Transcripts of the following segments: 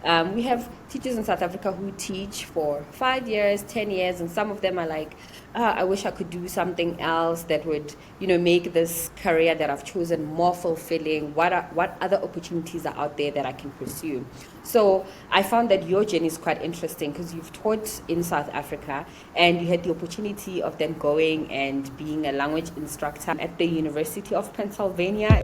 We have teachers in South Africa who teach for 5 years, 10 years, and some of them are like, I wish I could do something else that would, make this career that I've chosen more fulfilling. What other opportunities are out there that I can pursue? So I found that your journey is quite interesting because you've taught in South Africa and you had the opportunity of then going and being a language instructor at the University of Pennsylvania.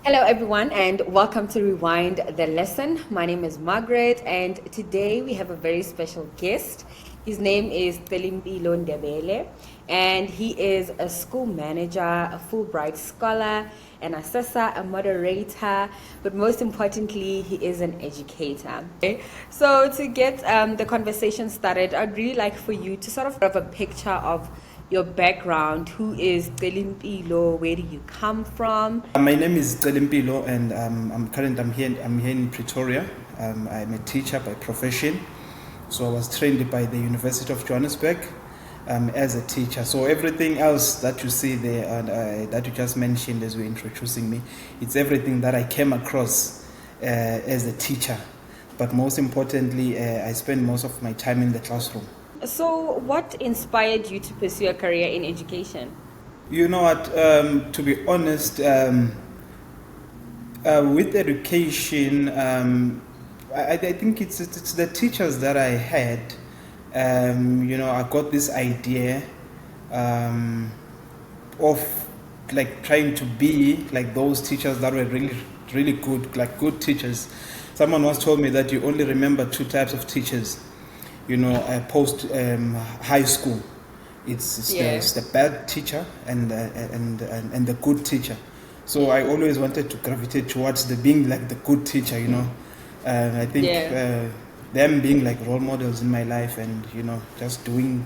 Hello, everyone, and welcome to Rewind the Lesson. My name is Margaret, and today we have a very special guest. His name is Celempilo Ndebele, and he is a school manager, a Fulbright scholar, an assessor, a moderator, but most importantly, he is an educator. Okay? So, to get the conversation started, I'd really like for you to sort of have a picture of your background. Who is Celempilo? Where do you come from? My name is Celempilo, and I'm here in Pretoria. I'm a teacher by profession, so I was trained by the University of Johannesburg as a teacher. So everything else that you see there and that you just mentioned as we're introducing me, it's everything that I came across as a teacher. But most importantly, I spend most of my time in the classroom. So, what inspired you to pursue a career in education? You know what? To be honest, with education, I think it's the teachers that I had. I got this idea of like trying to be like those teachers that were really, really good, like good teachers. Someone once told me that you only remember two types of teachers. Post high school, it's the bad teacher and the good teacher. So I always wanted to gravitate towards the being like the good teacher. I think them being like role models in my life and just doing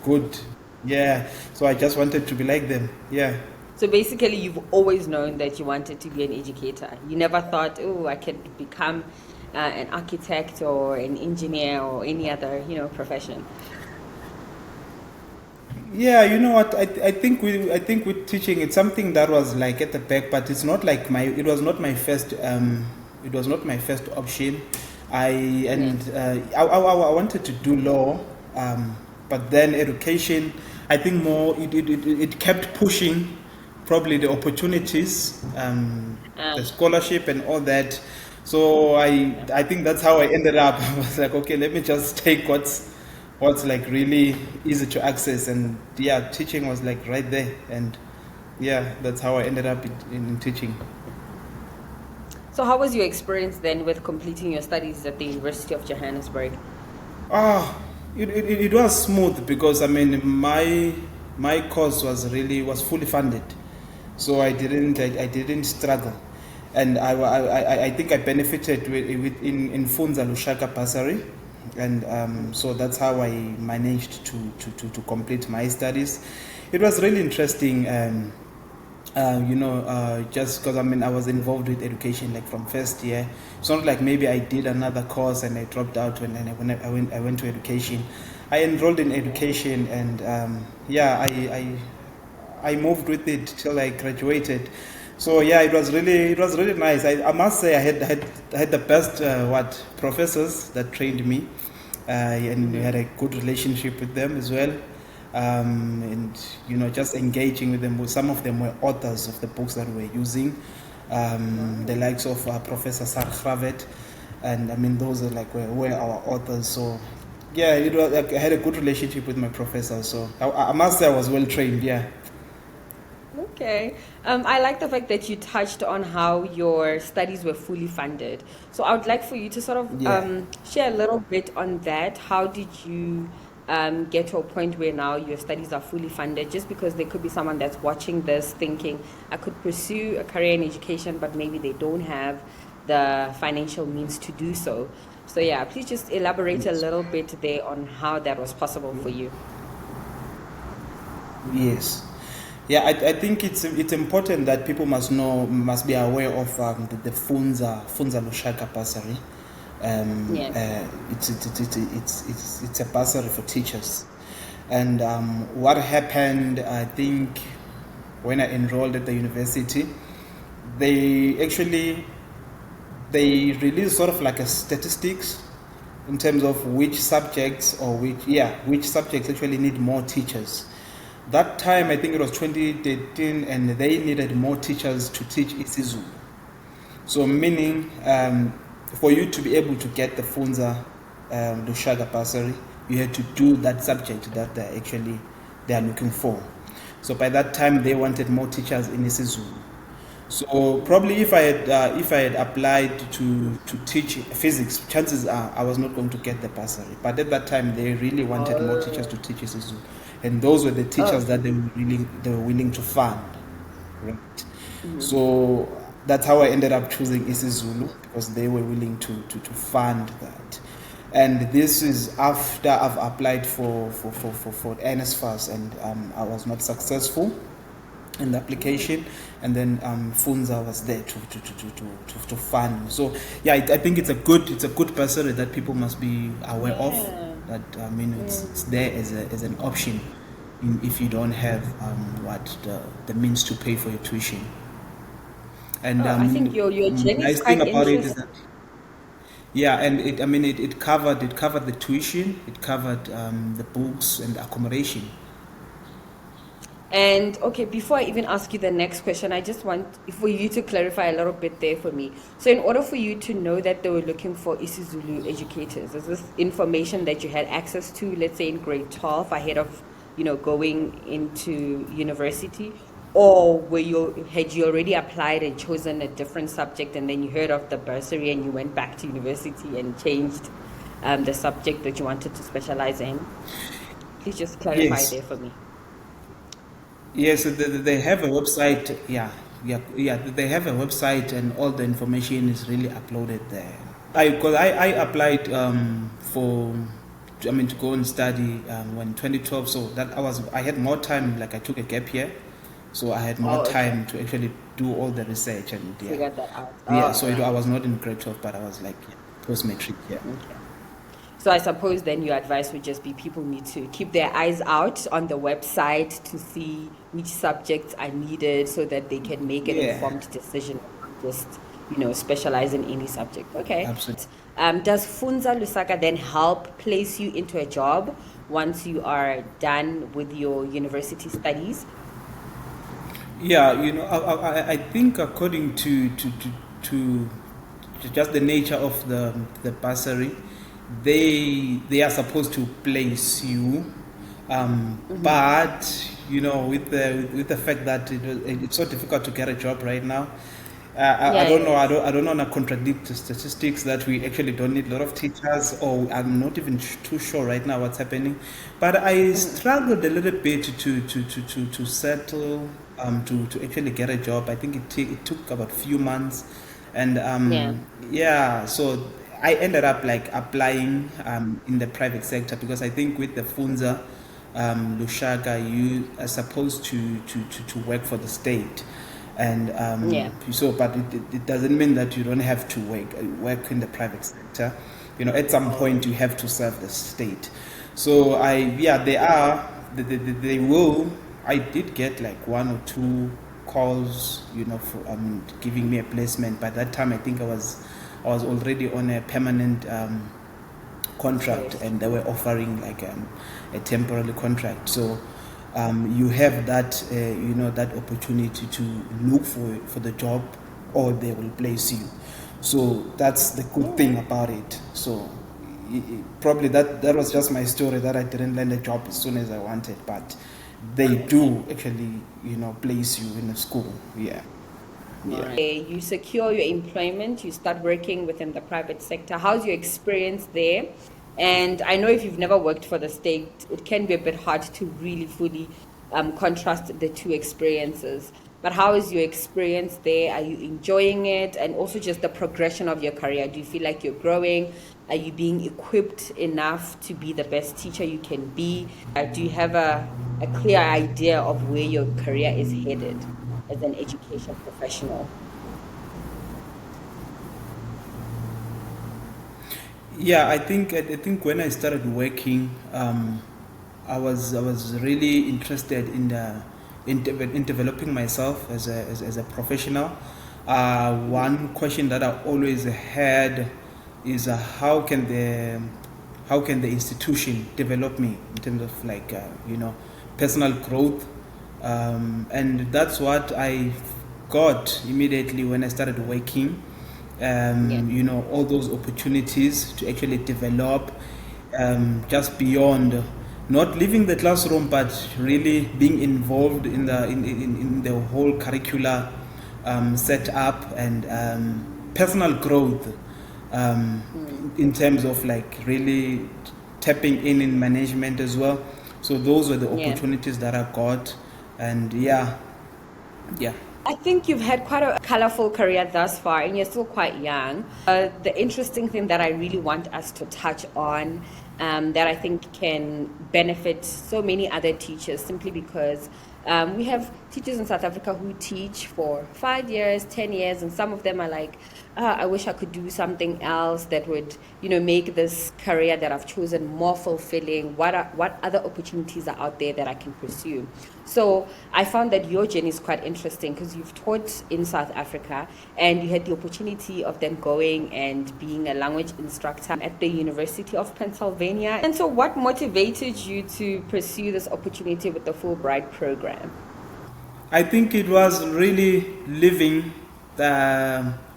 good. Yeah. So I just wanted to be like them. Yeah. So basically, you've always known that you wanted to be an educator. You never thought, oh, I could become an architect or an engineer or any other, profession. Yeah, you know what? I think with teaching, it's something that was like at the back, but it's not like it was not my first option. I wanted to do law, but then education. I think more it kept pushing, probably the opportunities, the scholarship and all that. So I think that's how I ended up. I was like, okay, let me just take what's like really easy to access, and yeah, teaching was like right there, and yeah, that's how I ended up in teaching. So, how was your experience then with completing your studies at the University of Johannesburg? Ah, it was smooth because I mean my course was fully funded, so I didn't struggle. And I think I benefited in Funza Lushaka bursary, and so that's how I managed to complete my studies. It was really interesting, just because I was involved with education like from first year. It's not like maybe I did another course and I dropped out when I went to education. I enrolled in education, and I moved with it till I graduated. So yeah, it was really nice. I must say I had the best professors that trained me, and we had a good relationship with them as well. And just engaging with them. Some of them were authors of the books that we were using, the likes of Professor Sar Gravet, and I mean those are like were our authors. So yeah, it was like I had a good relationship with my professors. So I must say I was well trained. Yeah. Okay. I like the fact that you touched on how your studies were fully funded. So I would like for you to sort of share a little bit on that. How did you get to a point where now your studies are fully funded? Just because there could be someone that's watching this thinking, I could pursue a career in education, but maybe they don't have the financial means to do so. So yeah, please just elaborate a little bit there on how that was possible for you. Yes. Yeah, I think it's important that people must be aware of the Funza Lushaka bursary. Yeah. It's a bursary for teachers. And what happened, I think, when I enrolled at the university, they actually they released sort of like a statistics in terms of which subjects which subjects actually need more teachers. That time, I think it was 2013, and they needed more teachers to teach isiZulu. So meaning, for you to be able to get the Funza Lushaga bursary, you had to do that subject that they are looking for. So by that time, they wanted more teachers in isiZulu. So probably if I had applied to teach physics, chances are I was not going to get the bursary. But at that time, they really wanted more teachers to teach isiZulu, and those were the teachers that they were willing to fund. Right. So that's how I ended up choosing isiZulu, because they were willing to fund that. And this is after I've applied for NSFAS, and I was not successful in the application, and then Funza was there to fund. So yeah, I think it's a good bursary that people must be aware of. That it's there as an option if you don't have the means to pay for your tuition. And I think your journey nice is quite thing about it is interesting. that and it covered the tuition, it covered the books and accommodation. And okay, before I even ask you the next question, I just want for you to clarify a little bit there for me. So, in order for you to know that they were looking for isiZulu educators, is this information that you had access to, let's say in grade 12, ahead of going into university, or had you already applied and chosen a different subject, and then you heard of the bursary and you went back to university and changed the subject that you wanted to specialize in? Please just clarify Yes. there for me. Yes, they have a website. Yeah. They have a website, and all the information is really uploaded there. Because I applied to go and study when 2012. So that I had more time. Like I took a gap year, so I had more time to actually do all the research and Figure that out. So I was not in grade 12, but I was like post matric. Yeah. Okay. So I suppose then your advice would just be people need to keep their eyes out on the website to see which subjects are needed so that they can make an informed decision, just specialize in any subject. Okay. Absolutely. Does Funza Lusaka then help place you into a job once you are done with your university studies? Yeah, I think according to just the nature of the bursary, they are supposed to place you, but with the fact that it's so difficult to get a job right now. I don't know. I don't want to contradict the statistics that we actually don't need a lot of teachers, or I'm not even too sure right now what's happening. But I struggled a little bit to settle, to actually get a job. I think it took about a few months, and so I ended up like applying in the private sector, because I think with the Funza Lushaga, you are supposed to work for the state. And but it doesn't mean that you don't have to work in the private sector. At some point you have to serve the state. So they will. I did get like one or two calls, for giving me a placement. By that time, I think I was already on a permanent contract, and they were offering like a temporary contract. So you have that that opportunity to look for the job, or they will place you. So that's the good thing about it. So probably that was just my story, that I didn't land a job as soon as I wanted, but they do actually place you in a school. You secure your employment, you start working within the private sector. How's your experience there? And I know if you've never worked for the state, it can be a bit hard to really fully contrast the two experiences. But how is your experience there? Are you enjoying it? And also just the progression of your career. Do you feel like you're growing? Are you being equipped enough to be the best teacher you can be? Do you have a clear idea of where your career is headed as an education professional? Yeah, I think when I started working, I was really interested in developing myself as a professional. One question that I always had is how can the institution develop me in terms of like personal growth, and that's what I got immediately when I started working. Yeah. All those opportunities to actually develop, just beyond not leaving the classroom, but really being involved in the whole curricular setup, and personal growth, in terms of like really tapping in management as well. So those were the Yeah. opportunities that I got, and yeah. I think you've had quite a colorful career thus far, and you're still quite young. The interesting thing that I really want us to touch on, that I think can benefit so many other teachers, simply because we have teachers in South Africa who teach for 5 years, 10 years, and some of them are like, I wish I could do something else that would, make this career that I've chosen more fulfilling. What other opportunities are out there that I can pursue? So I found that your journey is quite interesting because you've taught in South Africa and you had the opportunity of then going and being a language instructor at the University of Pennsylvania. And so what motivated you to pursue this opportunity with the Fulbright program? I think it was really living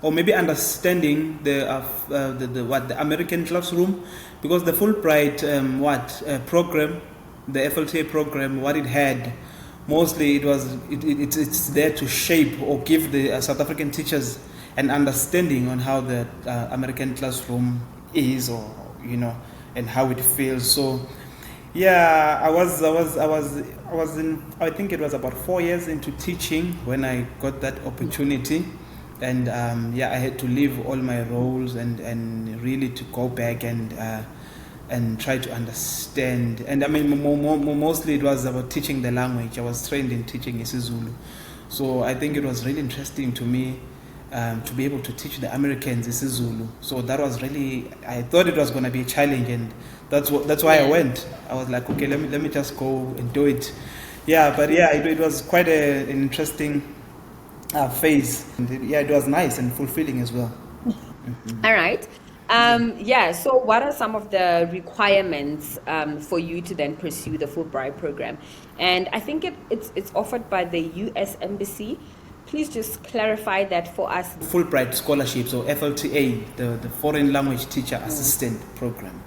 or maybe understanding the American classroom, because the Fulbright program, the FLTA program, what it had mostly it's there to shape or give the South African teachers an understanding on how the American classroom is, or and how it feels. So yeah, I think it was about 4 years into teaching when I got that opportunity, and I had to leave all my roles and really to go back and try to understand. And I mean, mostly it was about teaching the language. I was trained in teaching isiZulu, so I think it was really interesting to me, to be able to teach the Americans isiZulu. So that was really, I thought it was going to be a challenge, and that's why I went. I was like, okay, let me just go and do it. Yeah, but yeah, it was quite an interesting phase. And it was nice and fulfilling as well. All right. So what are some of the requirements for you to then pursue the Fulbright program? And I think it's offered by the US Embassy. Please just clarify that for us. Fulbright scholarships, or FLTA, the Foreign Language Teacher Assistant Program.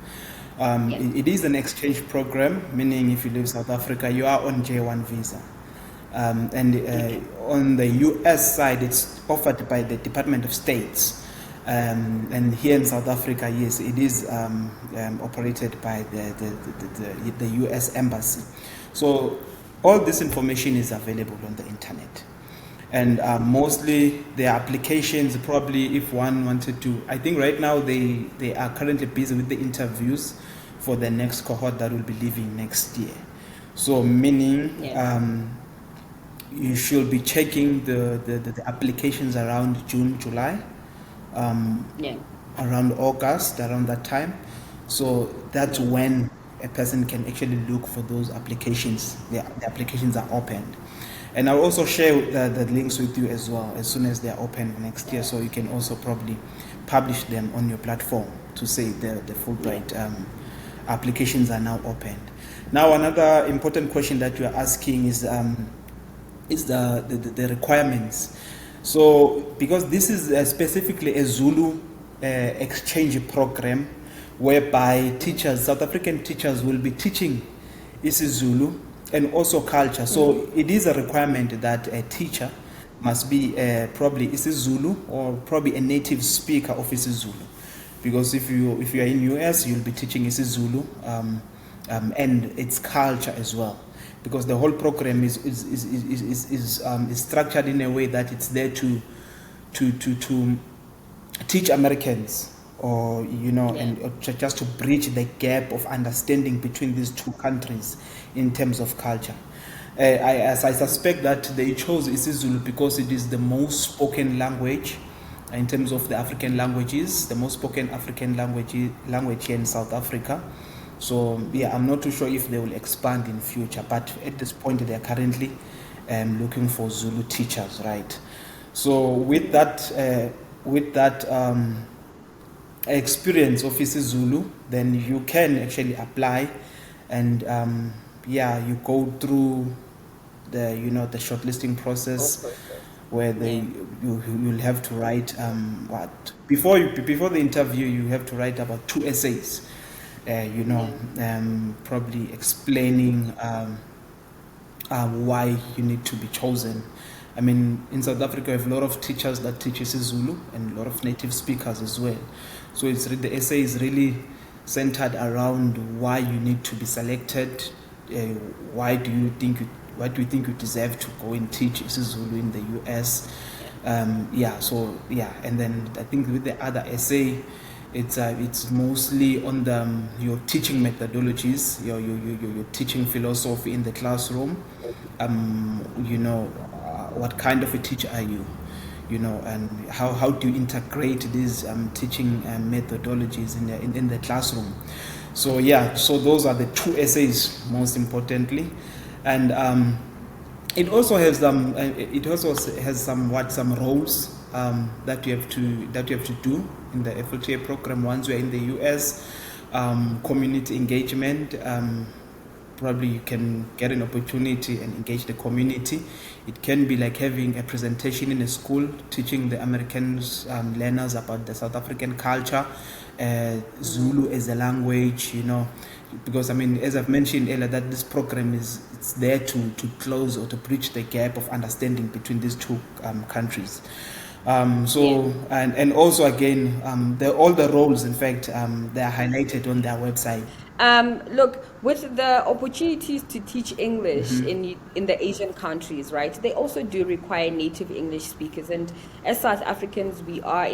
Yeah. It is an exchange program, meaning if you leave South Africa, you are on J1 visa. On the US side, it's offered by the Department of State. And here in South Africa, yes, it is operated by the US Embassy. So all this information is available on the internet. And mostly the applications, probably if one wanted to, I think right now they are currently busy with the interviews for the next cohort that will be leaving next year. So meaning you should be checking the applications around June, July, around August, around that time. So that's when a person can actually look for those applications. The applications are opened. And I'll also share the links with you as well as soon as they're open next year, so you can also probably publish them on your platform to say the Fulbright applications are now opened. Now, another important question that you are asking is the requirements. So, because this is specifically a Zulu exchange program, whereby South African teachers will be teaching isiZulu and also culture. So it is a requirement that a teacher must be probably isiZulu, or probably a native speaker of isiZulu, because if you are in US, you'll be teaching isiZulu and its culture as well, because the whole program is structured in a way that it's there to teach Americans, or and just to bridge the gap of understanding between these two countries in terms of culture. I suspect that they chose isiZulu because it is the most spoken language in terms of the African languages, the most spoken African language here in South Africa. So yeah, I'm not too sure if they will expand in future, but at this point they are currently looking for Zulu teachers, right? So with that experience of isiZulu, then you can actually apply, and you go through the shortlisting process, where you'll have to write before the interview you have to write about 2 essays, probably explaining why you need to be chosen. I mean, in South Africa, we have a lot of teachers that teach isiZulu and a lot of native speakers as well. So the essay is really centered around why you need to be selected. Why do you think you deserve to go and teach isiZulu in the US? And then I think with the other essay, it's mostly on your teaching methodologies, your teaching philosophy in the classroom. What kind of a teacher are you? And how do you integrate these teaching methodologies in the classroom? So those are the 2 essays most importantly, and it also has some roles that you have to do in the FLTA program once you're in the US. Community engagement. Probably you can get an opportunity and engage the community. It can be like having a presentation in a school, teaching the American learners about the South African culture, Zulu as a language, because as I've mentioned earlier, that this program it's there to close or to bridge the gap of understanding between these 2 countries. And also again, all the roles, in fact, they are highlighted on their website. Look, with the opportunities to teach English in the Asian countries, right? They also do require native English speakers, and as South Africans, we are,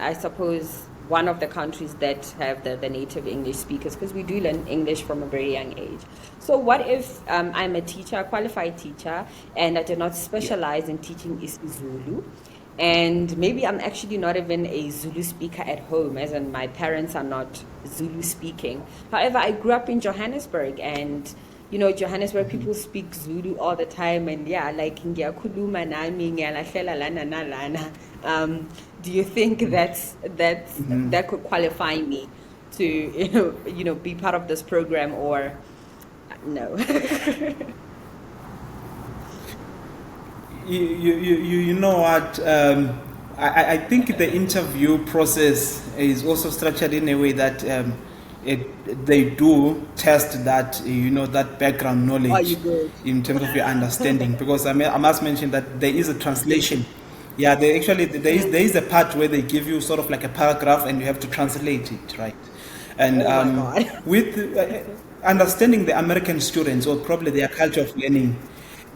I suppose, one of the countries that have the native English speakers, because we do learn English from a very young age. So what if I'm a teacher, a qualified teacher, and I do not specialize in teaching isiZulu? And maybe I'm actually not even a Zulu speaker at home, as in my parents are not Zulu speaking. However, I grew up in Johannesburg, and Johannesburg people speak Zulu all the time, and like ngiyakhuluma nami ngiyalahlela lana nalana. Do you think that could qualify me to be part of this program, or no? You know what? I think the interview process is also structured in a way that they do test that that background knowledge in terms of your understanding. Because I must mention that there is a translation. Yeah, there is a part where they give you sort of like a paragraph and you have to translate it, right? And with understanding the American students, or probably their culture of learning,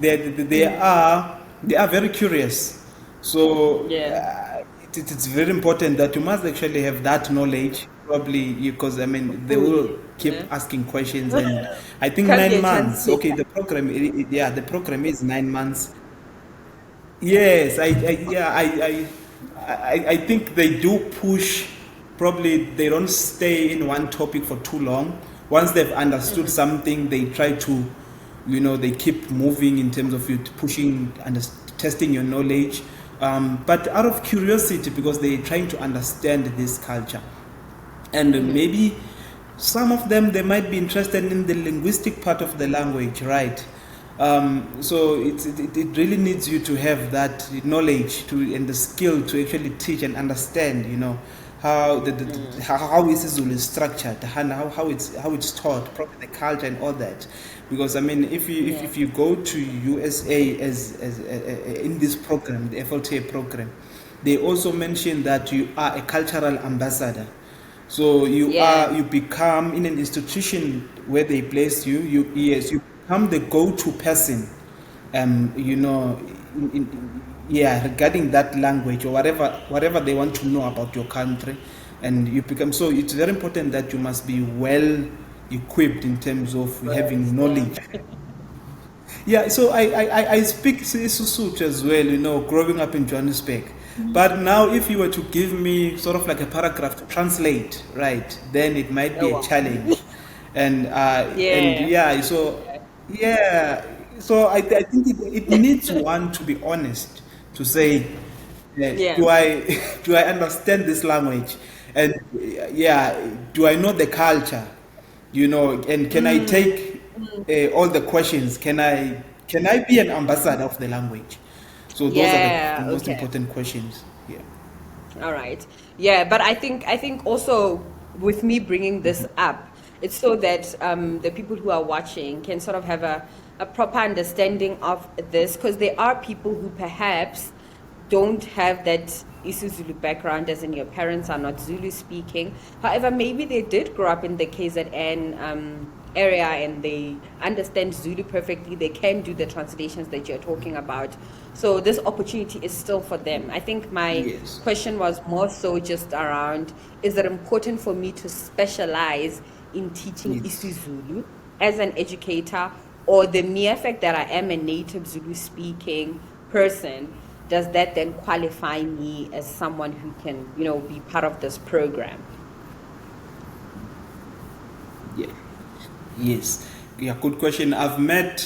they are very curious. So it's very important that you must actually have that knowledge, probably, because they will keep asking questions, and I think 9 months. Okay, the program, the program is 9 months. Yes, I think they do push. Probably they don't stay in one topic for too long. Once they've understood something, they try to, they keep moving in terms of you pushing and testing your knowledge, but out of curiosity, because they're trying to understand this culture. And maybe some of them, they might be interested in the linguistic part of the language, right? So it really needs you to have that knowledge and the skill to actually teach and understand, how how isiZulu is structured, how it's taught, probably the culture and all that. Because if you go to USA as in this program, the FLTA program, they also mention that you are a cultural ambassador. So you become in an institution where they place you. You become the go-to person, regarding that language or whatever they want to know about your country, and you become. So it's very important that you must be well equipped in terms of having knowledge. So I speak Sesotho as well, growing up in Johannesburg. But now, if you were to give me sort of like a paragraph to translate, right, then it might Oh be a wow. challenge. And Yeah. yeah, so yeah, so I think it needs one to be honest to say, Yeah. do I do I understand this language, and yeah, do I know the culture, and can I take all the questions? Can I be an ambassador of the language? So those are the Yeah. most Okay. important questions. Yeah. All right. Yeah, but I think also with me bringing this up, it's so that the people who are watching can sort of have a proper understanding of this, because there are people who perhaps don't have that isiZulu background, as in your parents are not Zulu speaking. However, maybe they did grow up in the KZN area and they understand Zulu perfectly. They can do the translations that you're talking about. So this opportunity is still for them. I think my Yes. question was more so just around, is it important for me to specialize in teaching Yes. isiZulu as an educator, or the mere fact that I am a native Zulu speaking person, does that then qualify me as someone who can, be part of this program? Yeah. Yes. Yeah, good question. I've met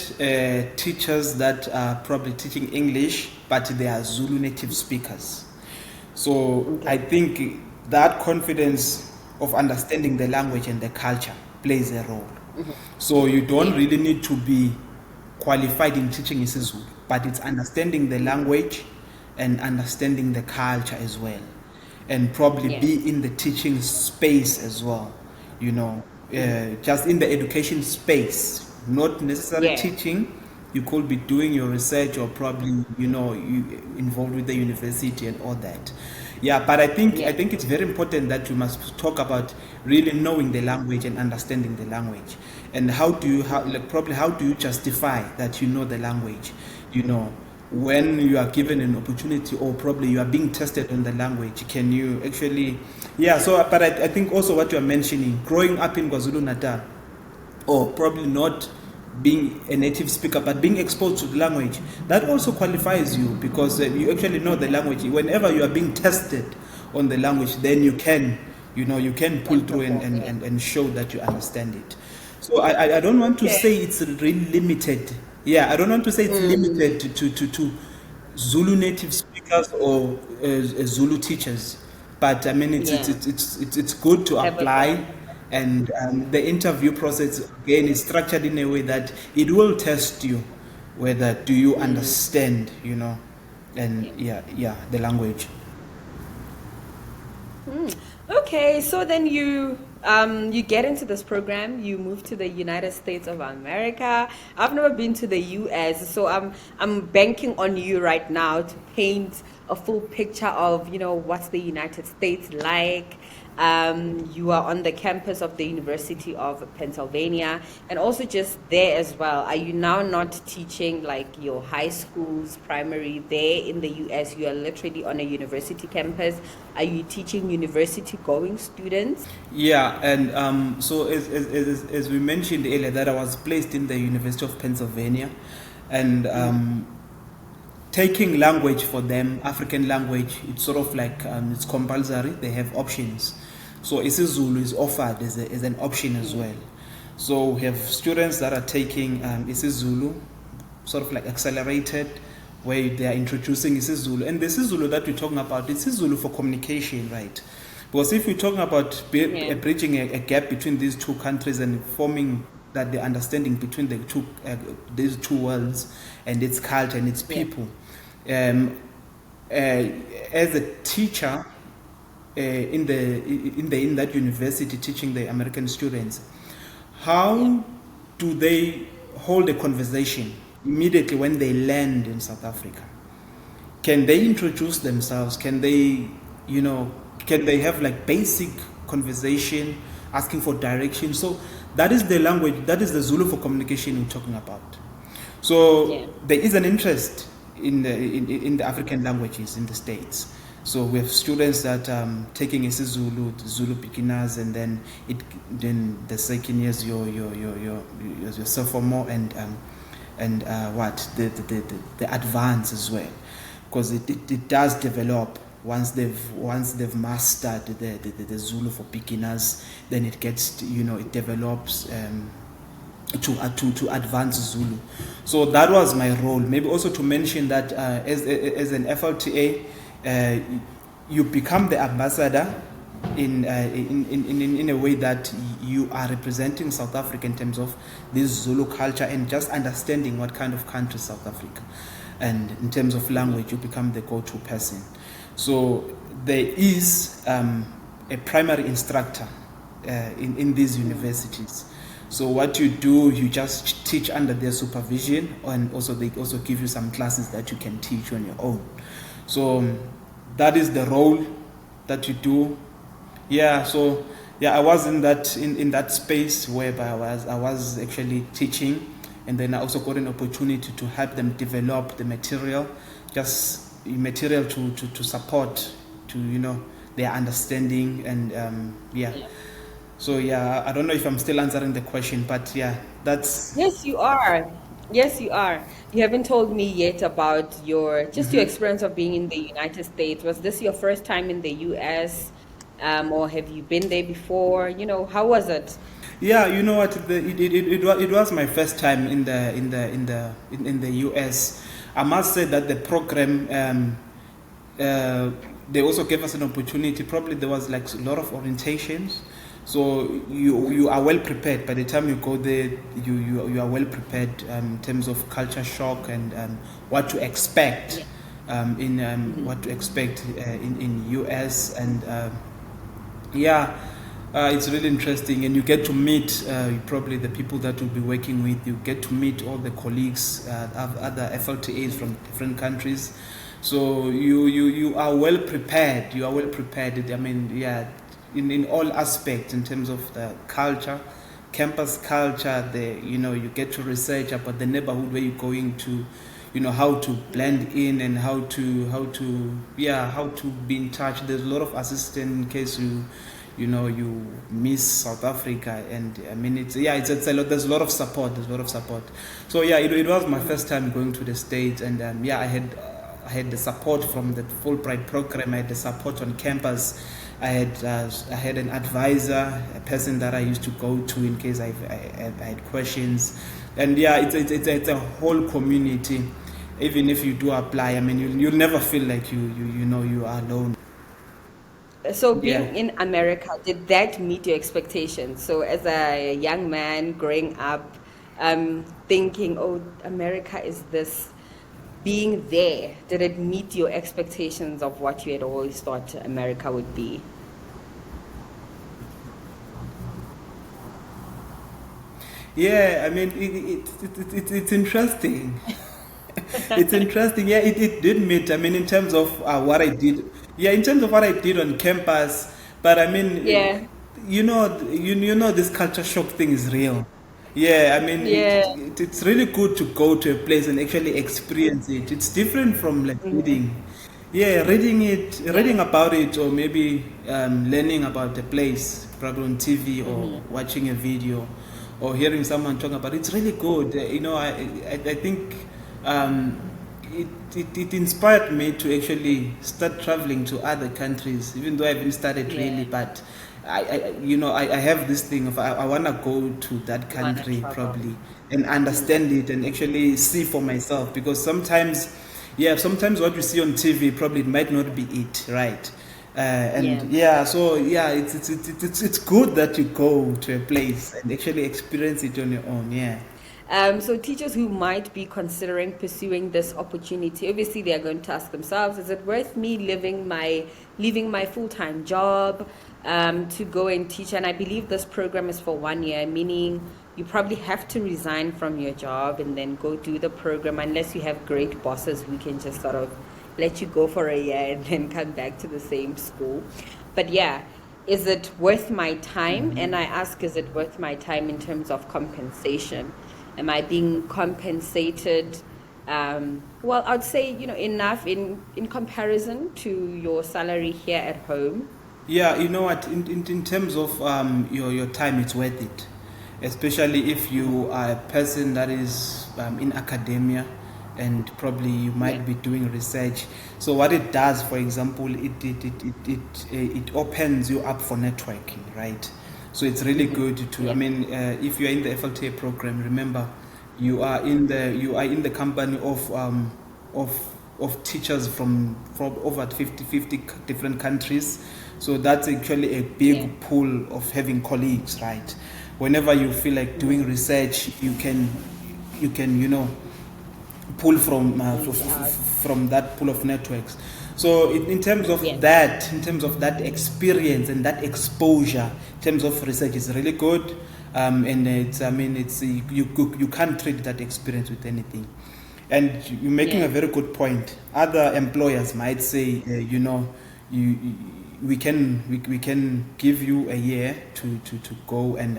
teachers that are probably teaching English, but they are Zulu native speakers. So I Okay. think that confidence of understanding the language and the culture plays a role. So you don't Yeah. really need to be qualified in teaching isiZulu, but it's understanding the language and understanding the culture as well, and probably Yeah. be in the teaching space as well. You know, just in the education space, not necessarily Yeah. teaching. You could be doing your research, or probably you involved with the university and all that. Yeah, but I Yeah. think it's very important that you must talk about really knowing the language and understanding the language, and how do you justify that you know the language, you know, when you are given an opportunity, or probably you are being tested on the language. Can you actually, yeah? So, but I think also what you are mentioning, growing up in KwaZulu Natal, or probably not being a native speaker but being exposed to the language, that also qualifies you, because you actually know the language. Whenever you are being tested on the language, then you can pull Can through and, perform. and, Yeah. and, and show that you understand it. So I don't want to Okay. say it's really limited. Yeah, I don't want to say it's limited to Zulu native speakers, or Zulu teachers, but I mean Yeah. it's good to Have a apply, go. and the interview process again is structured in a way that it will test you whether do you understand, and Yeah. yeah, the language. Okay, so then you get into this program, you move to the United States of America. I've never been to the US, so I'm banking on you right now to paint a full picture of, what's the United States like. You are on the campus of the University of Pennsylvania, and also just there as well. Are you now not teaching like your high schools, primary there in the US? You are literally on a university campus. Are you teaching university going students? Yeah, and so as we mentioned earlier, that I was placed in the University of Pennsylvania, and taking language for them, African language, it's sort of like it's compulsory. They have options. So isiZulu is offered as an option as well. So we have students that are taking isiZulu, sort of like accelerated, where they are introducing isiZulu. And the isiZulu that we're talking about, it's isiZulu for communication, right? Because if we're talking about Yeah. bridging a gap between these two countries and forming that the understanding between these two worlds and its culture and its Yeah. people, um, as a teacher in that university teaching the American students, Yeah. how do they hold a conversation immediately when they land in South Africa? Can they introduce themselves? You know, can they have like basic conversation, asking for direction? So that is the language, that is the Zulu for communication we're talking about. Yeah. So there is an interest in the African languages in the States. So we have students that taking isiZulu, the Zulu beginners, and then the second years your sophomore, and what the advance as well. because it does develop once they've mastered the Zulu for beginners. Then it gets, it develops to advance Zulu. So that was my role. Maybe also to mention that as an FLTA, you become the ambassador in a way that you are representing South Africa in terms of this Zulu culture and just understanding what kind of country is South Africa. And in terms of language, you become the go-to person. So there is a primary instructor in these universities. So what you do, you just teach under their supervision, and also they also give you some classes that you can teach on your own. So that is the role that you do. Yeah, so I was in that space whereby I was actually teaching, and then I also got an opportunity to help them develop the material, just material to support, their understanding, and So I don't know if I'm still answering the question, but that's... Yes, you are. Yes, you are. You haven't told me yet about your experience of being in the United States. Was this your first time in the US, or have you been there before? How was it? Yeah, you know what? It was my first time in the US. I must say that the program, they also gave us an opportunity. Probably there was like a lot of orientations. So you are well prepared. By the time you go there, you are well prepared in terms of culture shock and what to expect what to expect in US, and it's really interesting, and you get to meet probably the people that you'll be working with. You get to meet all the colleagues, other FLTAs from different countries. So you are well prepared. You are well prepared. I mean, in all aspects, in terms of the culture, campus culture, you get to research about the neighborhood where you're going to, how to blend in and how to be in touch. There's a lot of assistance in case you miss South Africa, and I mean it's a lot. There's a lot of support. So it was my first time going to the States, and I had the support from the Fulbright program. I had the support on campus. I had an advisor, a person that I used to go to in case I had questions, and it's a whole community. Even if you do apply, I mean you'll never feel like you are alone. So being in America, did that meet your expectations? So as a young man growing up, thinking, oh, America is this, being there, did it meet your expectations of what you had always thought America would be? Yeah, I mean, it's interesting. It's interesting. Yeah, it did meet. I mean, in terms of what I did. Yeah, in terms of what I did on campus. But I mean, Yeah, you know, this culture shock thing is real. Yeah, I mean, yeah. it's really good to go to a place and actually experience it. It's different from like Mhm. reading. Yeah, reading about it, or maybe learning about the place, probably on TV or Mhm. watching a video, or hearing someone talk about it. It's really good. I think um, it inspired me to actually start traveling to other countries, even though I haven't started Yeah, really. But I have this thing of I want to go to that you want to country travel. probably and understand it and actually see for myself, because sometimes what you see on TV probably it might not be it, right? Yeah. It's good that you go to a place and actually experience it on your own. Yeah. So teachers who might be considering pursuing this opportunity, obviously they are going to ask themselves, is it worth me leaving my full-time job to go and teach? And I believe this program is for 1 year, meaning you probably have to resign from your job and then go do the program, unless you have great bosses who can just sort of let you go for a year and then come back to the same school. But yeah, is it worth my time? And I ask, is it worth my time in terms of compensation? Am I being compensated? Well, I'd say, enough in comparison to your salary here at home. Yeah, you know what? In terms of your time, it's worth it, especially if you are a person that is in academia, and probably you might Yeah. be doing research. So what it does, for example, it opens you up for networking, right? So it's really good to. I Yeah. mean, if you are in the FLTA program, remember, you are in the company of of teachers from over 50 different countries. So that's actually a Yeah. big pool of having colleagues, right? Whenever you feel like doing research, you can pull Reach out. from that pool of networks. So in terms of Yeah. that experience and that exposure, in terms of research, is really good. And it's, I mean, it's you can't trade that experience with anything. And you're making Yeah. a very good point. Other employers might say, you we can give you a year to go and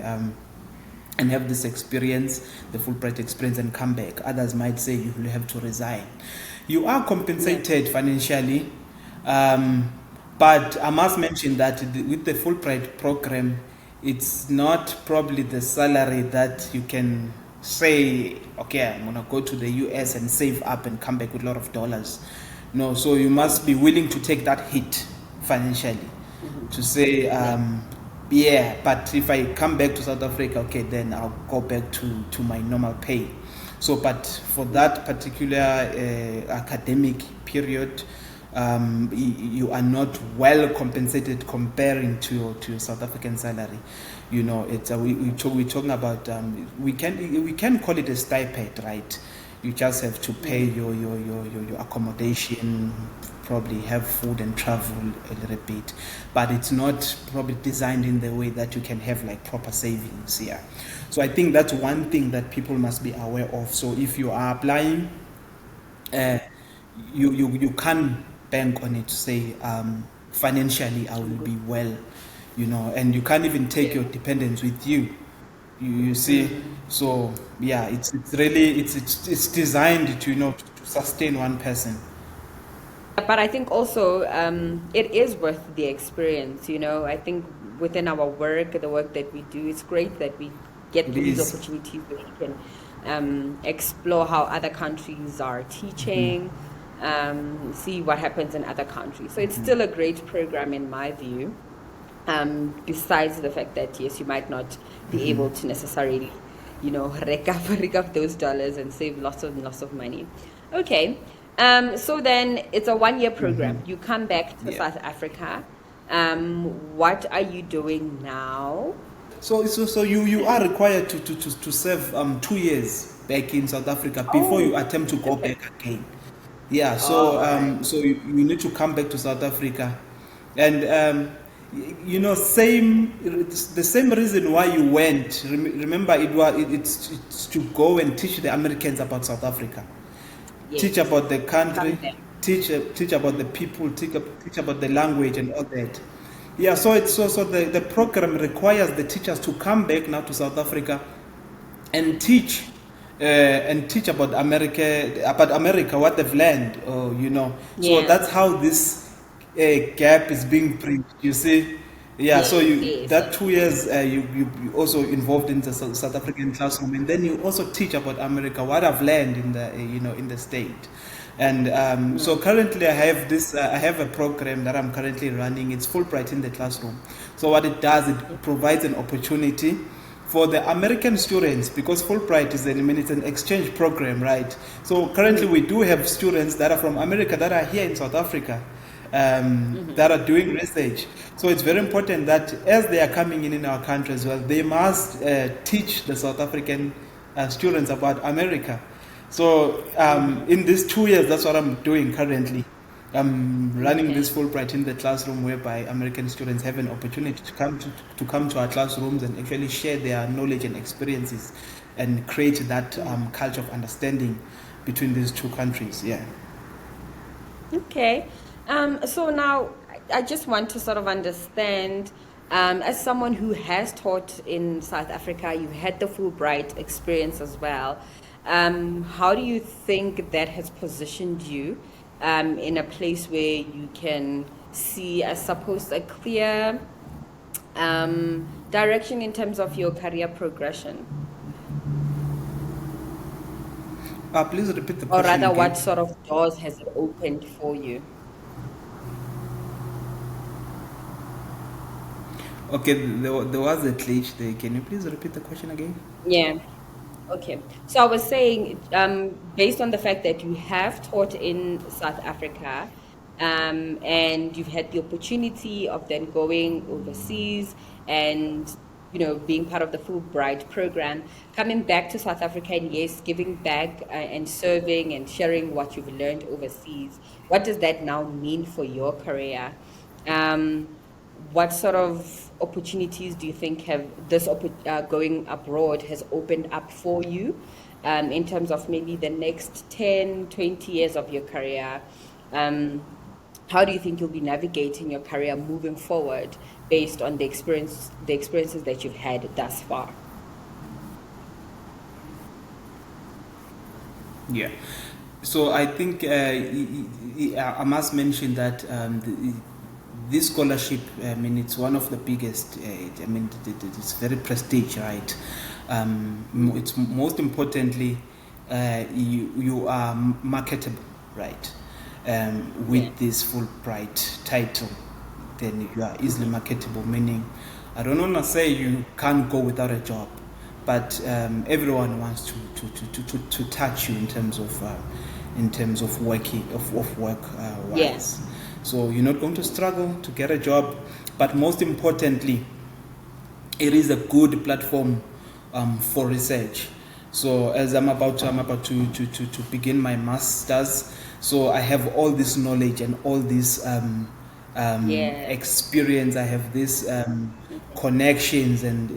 have this experience, the Fulbright experience, and come back. Others might say you will have to resign. You are compensated financially, but I must mention that with the Fulbright program, it's not probably the salary that you can say, okay, I'm going to go to the US and save up and come back with a lot of dollars. No, so you must be willing to take that hit financially to say, Yeah. yeah, but if I come back to South Africa, okay, then I'll go back to my normal pay. So, but for that particular academic period, you are not well compensated comparing to your South African salary. You know, it's we're talking about we can call it a stipend, right? You just have to pay your accommodation, probably have food and travel a little bit, but it's not probably designed in the way that you can have like proper savings here. So I think that's one thing that people must be aware of. So if you are applying, uh, you can't bank on it to say financially I will be well, and you can't even take your dependents with you. You see, so yeah, it's really it's designed to to sustain one person. But I think also it is worth the experience. I think within our work, the work that we do, it's great that we get It these is. opportunities where we can explore how other countries are teaching, see what happens in other countries. So it's still a great program in my view. Besides the fact that yes, you might not be able to necessarily, rake up those dollars and save lots and lots of money. Okay. So then it's a 1-year program. You come back to Yeah. South Africa. What are you doing now? So you are required to serve 2 years back in South Africa before you Oh, attempt to go okay. back again. Yeah. So All right. so you need to come back to South Africa, and it's the same reason why you went. Remember, it's to go and teach the Americans about South Africa, teach Yes. about the country, Come back. teach about the people, teach about the language and all that. Yeah, so the program requires the teachers to come back now to South Africa and teach about America, what they've learned, So Yeah. that's how this gap is being bridged. You see, yeah. So Yes. you Yes. that 2 years you also involved in the South African classroom, and then you also teach about America, what I've learned in the in the state. And so currently I have a program that I'm currently running. It's Fulbright in the classroom. So what it does, it provides an opportunity for the American students, because Fulbright it's an exchange program, right? So currently we do have students that are from America that are here in South Africa, that are doing research. So it's very important that as they are coming in our country as well, they must teach the South African students about America. So in these 2 years, that's what I'm doing currently. I'm running Okay. this Fulbright in the classroom, whereby American students have an opportunity to come to our classrooms and actually share their knowledge and experiences, and create that culture of understanding between these two countries. Yeah. Okay. So now I just want to sort of understand, as someone who has taught in South Africa, you had the Fulbright experience as well. How do you think that has positioned you in a place where you can see, I suppose, a clear direction in terms of your career progression? Please repeat the Or question rather, again. what sort of doors has it opened for you? Okay, there was a glitch there. Can you please repeat the question again? Yeah. Okay. So I was saying, based on the fact that you have taught in South Africa, and you've had the opportunity of then going overseas and, being part of the Fulbright program, coming back to South Africa and yes, giving back and serving and sharing what you've learned overseas. What does that now mean for your career? What sort of opportunities do you think have going abroad has opened up for you, in terms of maybe the next 10, 20 years of your career? Um, how do you think you'll be navigating your career moving forward based on the experiences that you've had thus far? Yeah. So I think I must mention that this scholarship, I mean, it's one of the biggest. I mean, it's very prestige, right? It's most importantly, you are marketable, right? Yeah. With this Fulbright title, then you are easily marketable. Meaning, I don't want to say you can't go without a job, but everyone wants to touch you in terms of working of work Yeah. wise. So you're not going to struggle to get a job, but most importantly, it is a good platform for research. So as I'm about to begin my masters, so I have all this knowledge and all this Yeah. experience. I have this connections, and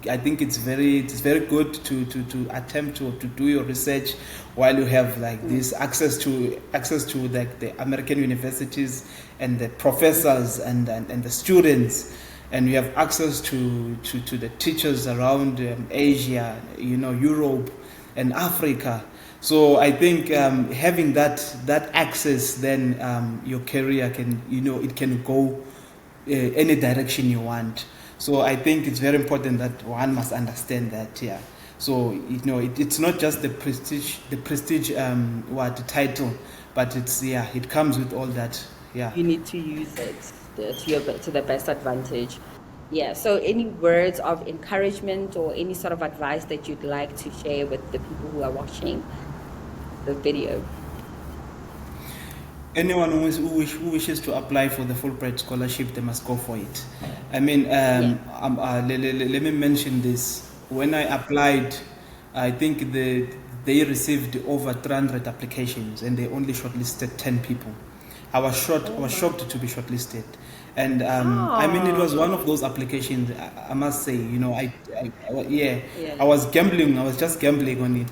I think it's very good to attempt to do your research while you have like Mm. this access to like the American universities and the professors and the students, and you have access to the teachers around Asia, Europe and Africa. So I think having that access, then your career can, it can go any direction you want. So I think it's very important that one must understand that. Yeah. So it's not just the prestige what title, but it comes with all that. Yeah. You need to use it to the best advantage. Yeah. So, any words of encouragement or any sort of advice that you'd like to share with the people who are watching the video? Anyone who wishes to apply for the Fulbright scholarship, they must go for it. I mean, Yeah. let me mention this. When I applied, I think they received over 300 applications and they only shortlisted 10 people. I was Oh my. shocked to be shortlisted, and I mean, it was one Oh. of those applications. I must say, yeah, Yeah. I was gambling. I was just gambling on it,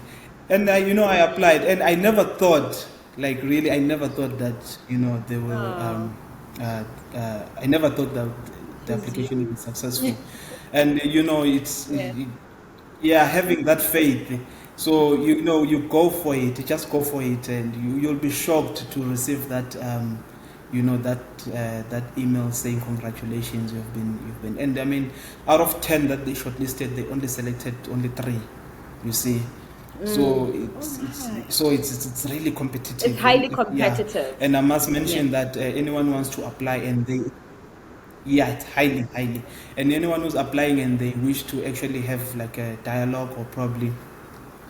and I applied, and I never thought, like really, I never thought that they were. Oh. I never thought that the Choose application would you. be successful, and Yeah. yeah, having that faith. So you go for it, just go for it, and you'll be shocked to receive that that email saying congratulations, you've been. And I mean, out of 10 that they shortlisted, they only selected only 3. You see, so Oh my. it's really It's competitive, highly yeah. competitive. And I must Yeah. mention that anyone wants to apply and they yeah, it's highly. And anyone who's applying and they wish to actually have like a dialogue or probably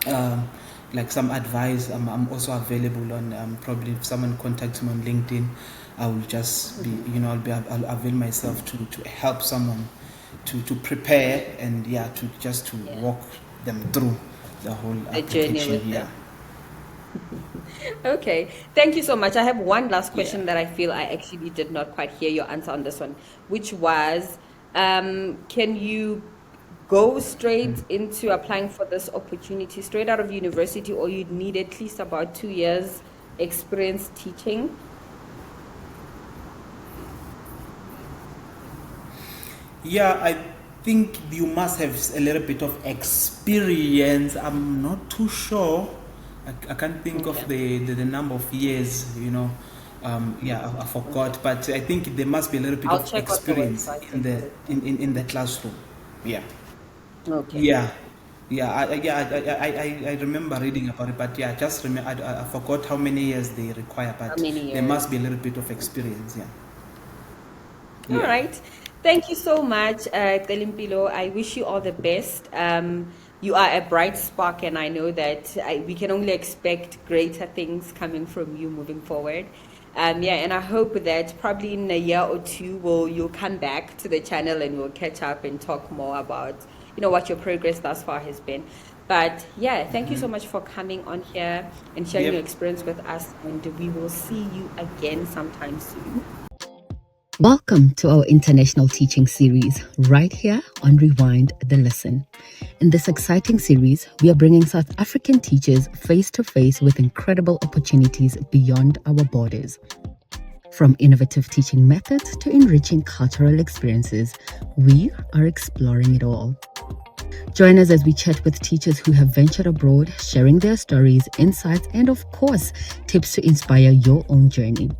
um, like some advice, I'm also available on probably if someone contacts me on LinkedIn, I will just be, I'll avail myself to help someone to prepare and yeah, to Yeah. walk them through the whole The journey application. with Yeah. them. Okay, thank you so much. I have one last Yeah. question that I feel I actually did not quite hear your answer on this one, which was, can you go straight into applying for this opportunity straight out of university, or you'd need at least about 2 years experience teaching? Yeah, I think you must have a little bit of experience. I'm not too sure. I can't think of Okay, the number of years. Yeah, I forgot, but I think there must be a little bit I'll of check out the experience website in and the look. in the classroom. Yeah, Okay. yeah. Yeah, I remember reading about it, but yeah, just remember, I forgot how many years they require, How but many there years? must be a little bit of experience. Yeah. All Yeah. right. Thank you so much, Celempilo. I wish you all the best. You are a bright spark, and I know that we can only expect greater things coming from you moving forward. Yeah, and I hope that probably in a year or two, you'll come back to the channel and we'll catch up and talk more about what your progress thus far has been. But yeah, thank you so much for coming on here and sharing Yep. your experience with us, and we will see you again sometime soon. Welcome to our international teaching series right here on Rewind the Lesson. In this exciting series, we are bringing South African teachers face to face with incredible opportunities beyond our borders. From innovative teaching methods to enriching cultural experiences, we are exploring it all. Join us as we chat with teachers who have ventured abroad, sharing their stories, insights, and of course, tips to inspire your own journey.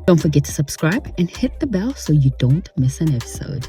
Don't forget to subscribe and hit the bell so you don't miss an episode.